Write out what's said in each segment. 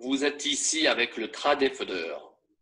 Vous êtes ici avec le tradefader.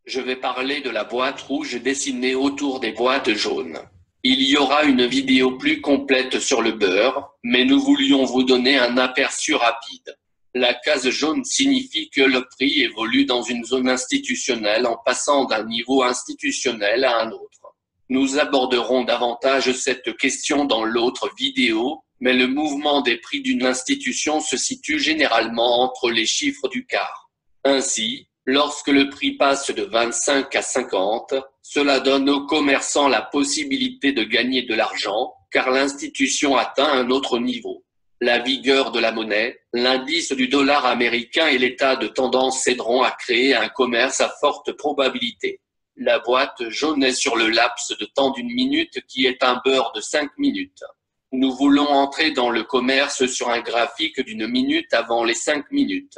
Je vais parler de la boîte rouge dessinée autour des boîtes jaunes. Il y aura une vidéo plus complète sur le beurre, mais nous voulions vous donner un aperçu rapide. La case jaune signifie que le prix évolue dans une zone institutionnelle en passant d'un niveau institutionnel à un autre. Nous aborderons davantage cette question dans l'autre vidéo, mais le mouvement des prix d'une institution se situe généralement entre les chiffres du quart. Ainsi, lorsque le prix passe de 25 à 50, cela donne aux commerçants la possibilité de gagner de l'argent, car l'institution atteint un autre niveau. La vigueur de la monnaie, l'indice du dollar américain et l'état de tendance aideront à créer un commerce à forte probabilité. La boîte jaune est sur le laps de temps d'une minute qui est un beurre de 5 minutes. Nous voulons entrer dans le commerce sur un graphique d'une minute avant les 5 minutes.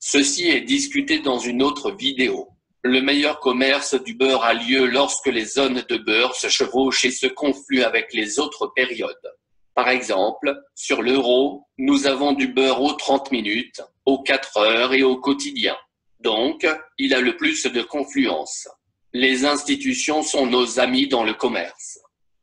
Ceci est discuté dans une autre vidéo. Le meilleur commerce du beurre a lieu lorsque les zones de beurre se chevauchent et se confluent avec les autres périodes. Par exemple, sur l'euro, nous avons du beurre aux 30 minutes, aux 4 heures et au quotidien. Donc, il a le plus de confluence. Les institutions sont nos amis dans le commerce.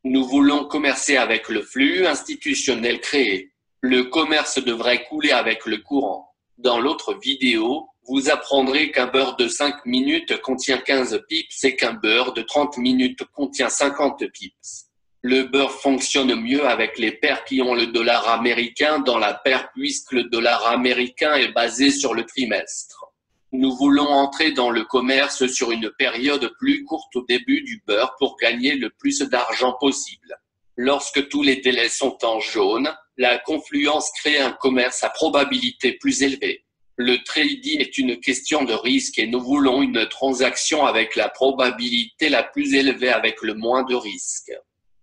Nous voulons commercer avec le flux institutionnel créé. Le commerce devrait couler avec le courant. Dans l'autre vidéo, vous apprendrez qu'un beurre de 5 minutes contient 15 pips et qu'un beurre de 30 minutes contient 50 pips. Le beurre fonctionne mieux avec les paires qui ont le dollar américain dans la paire puisque le dollar américain est basé sur le trimestre. Nous voulons entrer dans le commerce sur une période plus courte au début du beurre pour gagner le plus d'argent possible. Lorsque tous les délais sont en jaune, la confluence crée un commerce à probabilité plus élevée. Le trading est une question de risque et nous voulons une transaction avec la probabilité la plus élevée avec le moins de risque.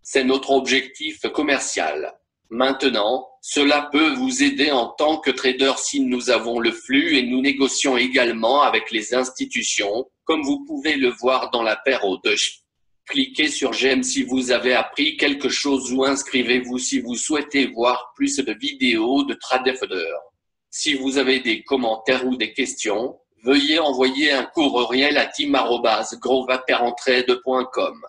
C'est notre objectif commercial. Maintenant, cela peut vous aider en tant que trader si nous avons le flux et nous négocions également avec les institutions, comme vous pouvez le voir dans la paire au-dessus. Cliquez sur j'aime si vous avez appris quelque chose ou inscrivez-vous si vous souhaitez voir plus de vidéos de tradefader. Si vous avez des commentaires ou des questions, veuillez envoyer un courriel à team@grovaperentrade.com.